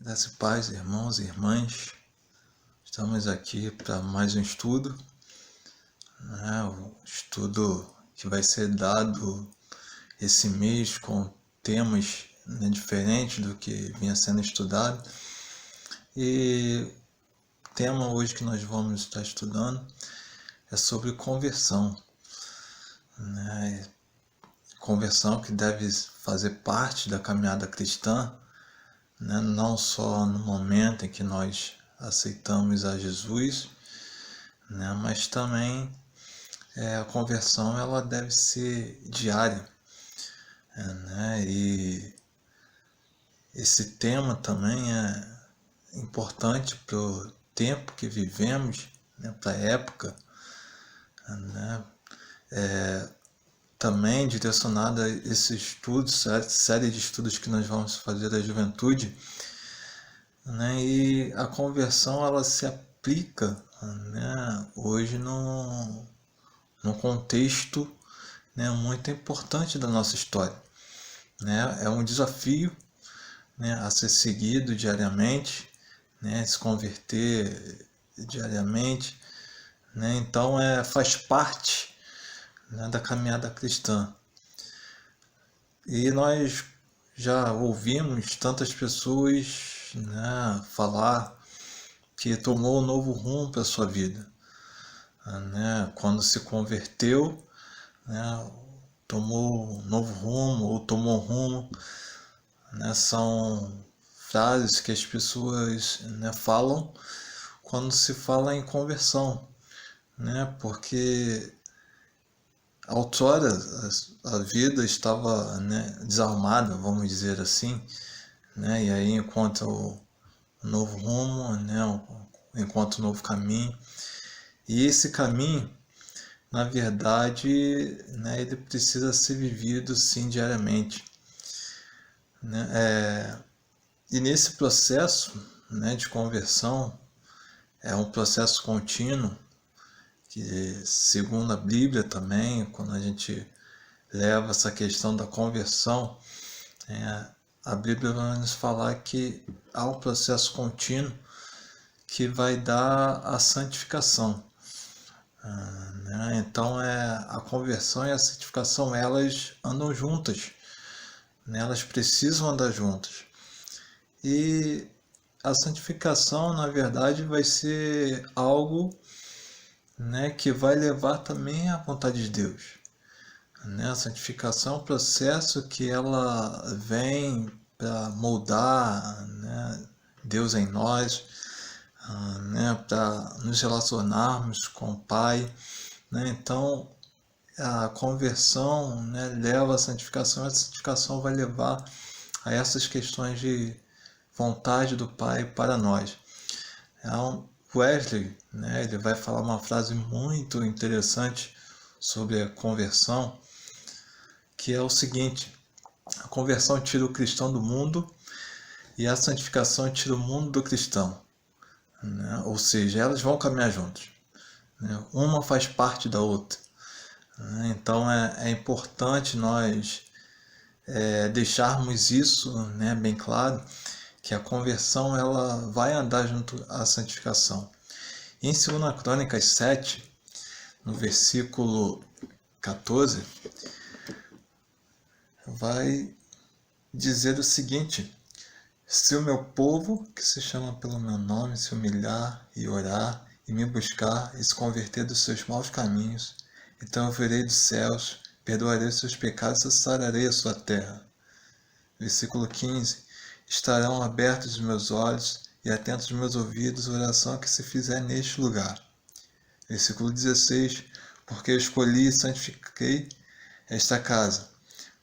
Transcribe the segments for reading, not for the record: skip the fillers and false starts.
Graça e paz, irmãos e irmãs. Estamos aqui para mais um estudo, um estudo que vai ser dado esse mês com temas diferentes do que vinha sendo estudado. E o tema hoje que nós vamos estar estudando é sobre conversão. Conversão que deve fazer parte da caminhada cristã, não só no momento em que nós aceitamos a Jesus, mas também a conversão ela deve ser diária, e esse tema também é importante para o tempo que vivemos, para a época, também direcionado a esse estudo, série de estudos que nós vamos fazer da juventude, e a conversão ela se aplica hoje num contexto muito importante da nossa história. É um desafio a ser seguido diariamente, se converter diariamente, então faz parte da caminhada cristã. E nós já ouvimos tantas pessoas falar que tomou um novo rumo para a sua vida, quando se converteu, tomou um novo rumo ou tomou um rumo, são frases que as pessoas falam quando se fala em conversão, porque outrora a vida estava desarmada, vamos dizer assim, e aí encontra o novo rumo, encontra o novo caminho, e esse caminho, na verdade, ele precisa ser vivido sim diariamente, e nesse processo de conversão é um processo contínuo que, segundo a Bíblia também, quando a gente leva essa questão da conversão, a Bíblia vai nos falar que há um processo contínuo que vai dar a santificação. Então a conversão e a santificação elas andam juntas, elas precisam andar juntas. E a santificação, na verdade, vai ser algo que vai levar também à vontade de Deus. A santificação é um processo que ela vem para moldar Deus em nós, para nos relacionarmos com o Pai. Então, a conversão leva à santificação, e a santificação vai levar a essas questões de vontade do Pai para nós. Wesley, ele vai falar uma frase muito interessante sobre a conversão, que é o seguinte: a conversão tira o cristão do mundo e a santificação tira o mundo do cristão. Ou seja, elas vão caminhar juntas. Uma faz parte da outra. Então é importante nós deixarmos isso bem claro, que a conversão ela vai andar junto à santificação. Em 2 Crônicas 7, no versículo 14, vai dizer o seguinte: se o meu povo, que se chama pelo meu nome, se humilhar e orar e me buscar e se converter dos seus maus caminhos, então eu virei dos céus, perdoarei os seus pecados e sararei a sua terra. Versículo 15: estarão abertos os meus olhos e atentos os meus ouvidos à oração que se fizer neste lugar. Versículo 16: porque eu escolhi e santifiquei esta casa,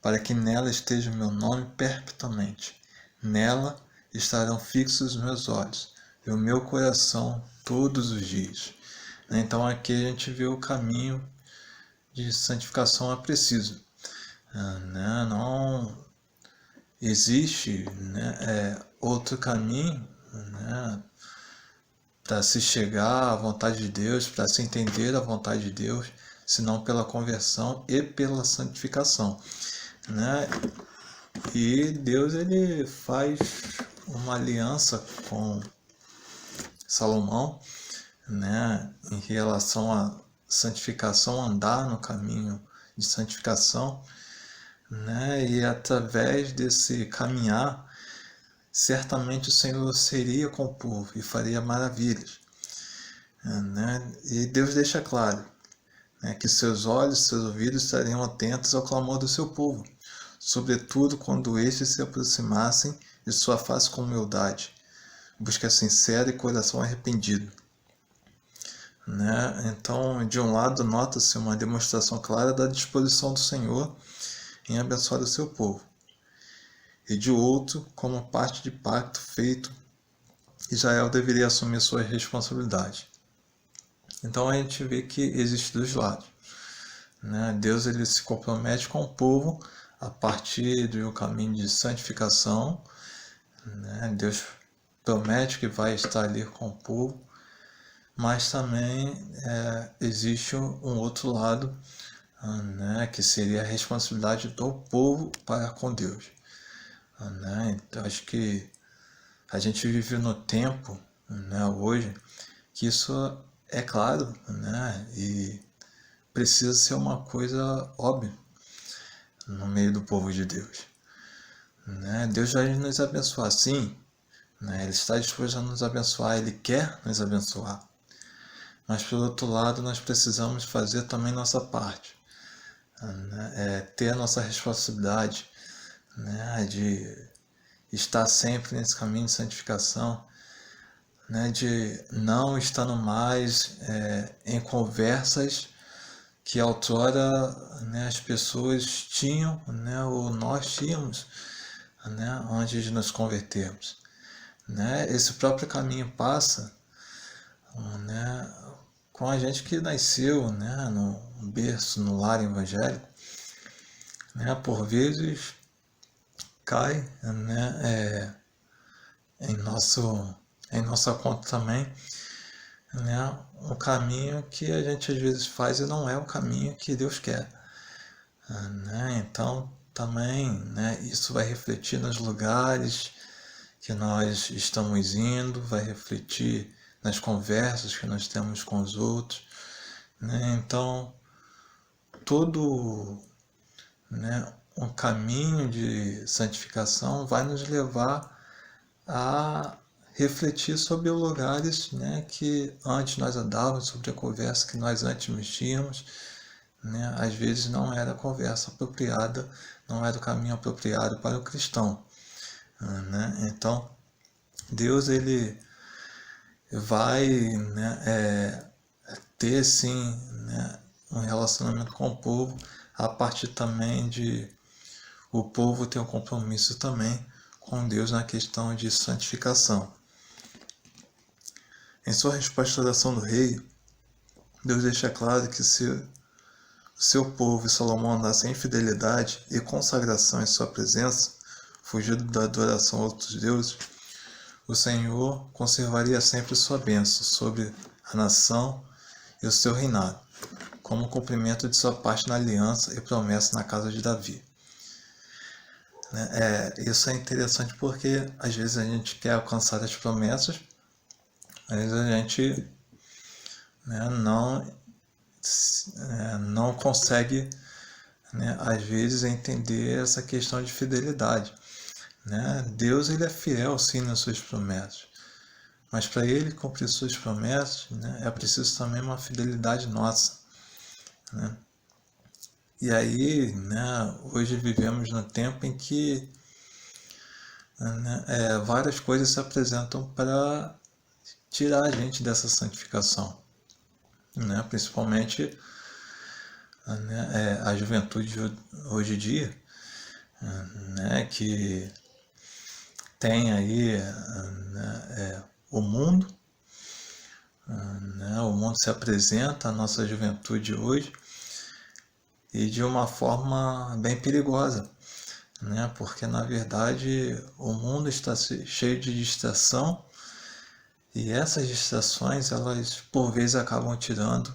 para que nela esteja o meu nome perpetuamente. Nela estarão fixos os meus olhos e o meu coração todos os dias. Então aqui a gente vê o caminho de santificação é preciso. Não existe outro caminho para se chegar à vontade de Deus, para se entender a vontade de Deus, senão pela conversão e pela santificação. E Deus ele faz uma aliança com Salomão, né, em relação à santificação, andar no caminho de santificação, né, e através desse caminhar, certamente o Senhor seria com o povo e faria maravilhas, né, e Deus deixa claro, né, que seus olhos, seus ouvidos estariam atentos ao clamor do seu povo, sobretudo quando estes se aproximassem de sua face com humildade, busca sincera e coração arrependido. Né? Então, de um lado, nota-se uma demonstração clara da disposição do Senhor em abençoar o seu povo. E de outro, como parte de pacto feito, Israel deveria assumir sua responsabilidade. Então a gente vê que existe dois lados. Né? Deus ele se compromete com o povo a partir do caminho de santificação. Né? Deus promete que vai estar ali com o povo, mas também existe um outro lado, né, que seria a responsabilidade do povo para com Deus. Né? Então, acho que a gente vive no tempo, né, hoje, que isso é claro, né, e precisa ser uma coisa óbvia no meio do povo de Deus. Né? Deus vai nos abençoar, sim, né? Ele está disposto a nos abençoar, Ele quer nos abençoar. Mas, por outro lado, nós precisamos fazer também nossa parte, né? Ter a nossa responsabilidade, né? De estar sempre nesse caminho de santificação, né? De não estando mais em conversas que outrora, né, as pessoas tinham, né, ou nós tínhamos, né, antes de nos convertermos. Né? Esse próprio caminho passa, né, com a gente que nasceu, né, no berço, no lar evangélico, né, por vezes cai, né, em nossa conta também, né, um caminho que a gente às vezes faz e não é o caminho que Deus quer. Né? Então também, né, isso vai refletir nos lugares que nós estamos indo, vai refletir nas conversas que nós temos com os outros. Né? Então, todo, né, um caminho de santificação vai nos levar a refletir sobre os lugares, né, que antes nós andávamos, sobre a conversa que nós antes tínhamos. Né? Às vezes não era a conversa apropriada, não era o caminho apropriado para o cristão. Né? Então, Deus ele vai, né, ter sim, né, um relacionamento com o povo a partir também de o povo ter um compromisso também com Deus na questão de santificação. Em sua resposta à oração do rei, Deus deixa claro que se o seu povo e Salomão andassem em fidelidade e consagração em sua presença, fugindo da adoração a outros deuses, o Senhor conservaria sempre sua bênção sobre a nação e o seu reinado, como cumprimento de sua parte na aliança e promessa na casa de Davi. Isso é interessante porque às vezes a gente quer alcançar as promessas, mas a gente, né, não consegue, né, às vezes entender essa questão de fidelidade. Né? Deus ele é fiel sim nas suas promessas, mas para ele cumprir suas promessas, né, é preciso também uma fidelidade nossa. Né? E aí, né, hoje vivemos num tempo em que, né, várias coisas se apresentam para tirar a gente dessa santificação, né? Principalmente, né, a juventude hoje em dia, né, que tem aí, né, o mundo, né, o mundo se apresenta à nossa juventude hoje e de uma forma bem perigosa, né, porque na verdade o mundo está cheio de distração e essas distrações elas por vezes acabam tirando,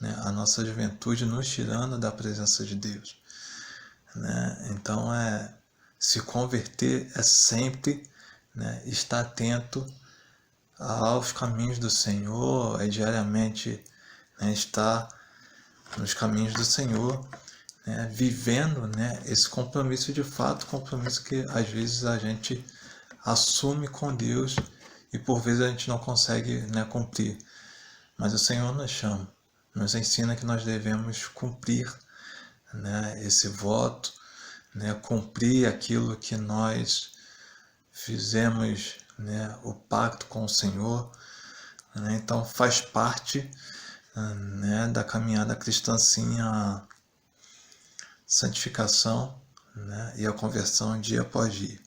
né, a nossa juventude, nos tirando da presença de Deus. Né? Então se converter é sempre né, estar atento aos caminhos do Senhor, diariamente, né, estar nos caminhos do Senhor, né, vivendo, né, esse compromisso de fato, compromisso que às vezes a gente assume com Deus e por vezes a gente não consegue, né, cumprir. Mas o Senhor nos chama, nos ensina que nós devemos cumprir, né, esse voto, né, cumprir aquilo que nós fizemos, né, o pacto com o Senhor, né, então faz parte, né, da caminhada cristã, sim, a santificação, né, e a conversão dia após dia.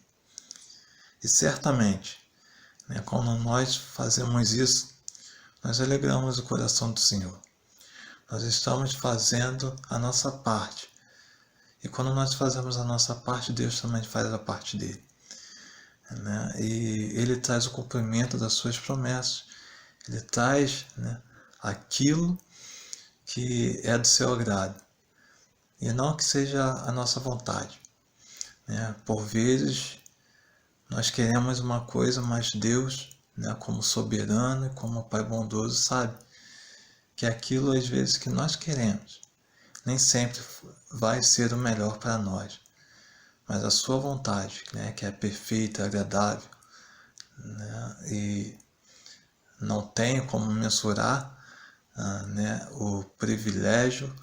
E certamente, né, quando nós fazemos isso, nós alegramos o coração do Senhor. Nós estamos fazendo a nossa parte. E quando nós fazemos a nossa parte, Deus também faz a parte dele, né? E Ele traz o cumprimento das suas promessas. Ele traz, né, aquilo que é do seu agrado. E não que seja a nossa vontade, né? Por vezes nós queremos uma coisa, mas Deus, né, como soberano e como Pai bondoso, sabe que aquilo às vezes que nós queremos nem sempre vai ser o melhor para nós. Mas a sua vontade, né, que é perfeita, agradável, né, e não tenho como mensurar, né, o privilégio,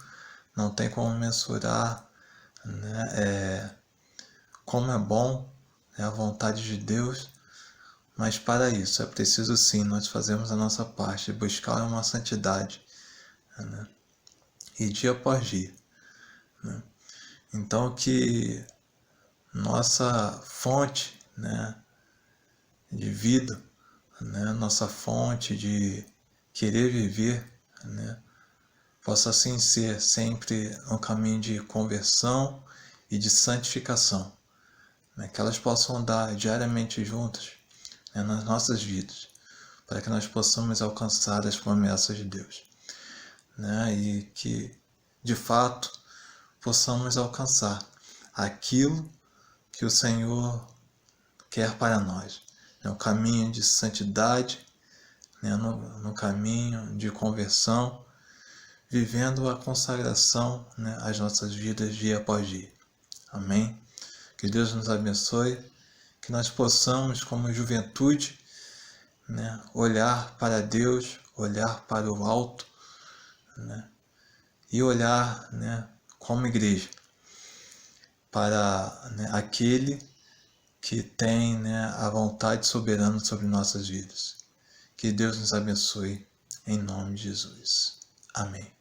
não tem como mensurar, né, como é bom, né, a vontade de Deus, mas para isso é preciso sim nós fazermos a nossa parte, buscar uma santidade, né, e dia após dia, né. Então que nossa fonte, né, de vida, né, nossa fonte de querer viver, né, possa assim ser sempre um caminho de conversão e de santificação, né, que elas possam andar diariamente juntas, né, nas nossas vidas, para que nós possamos alcançar as promessas de Deus, né, e que de fato possamos alcançar aquilo que o Senhor quer para nós, né, o caminho de santidade, né, no caminho de conversão, vivendo a consagração, né, às nossas vidas dia após dia. Amém? Que Deus nos abençoe, que nós possamos, como juventude, né, olhar para Deus, olhar para o alto, né, e olhar, né, como igreja para, né, aquele que tem, né, a vontade soberana sobre nossas vidas. Que Deus nos abençoe, em nome de Jesus. Amém.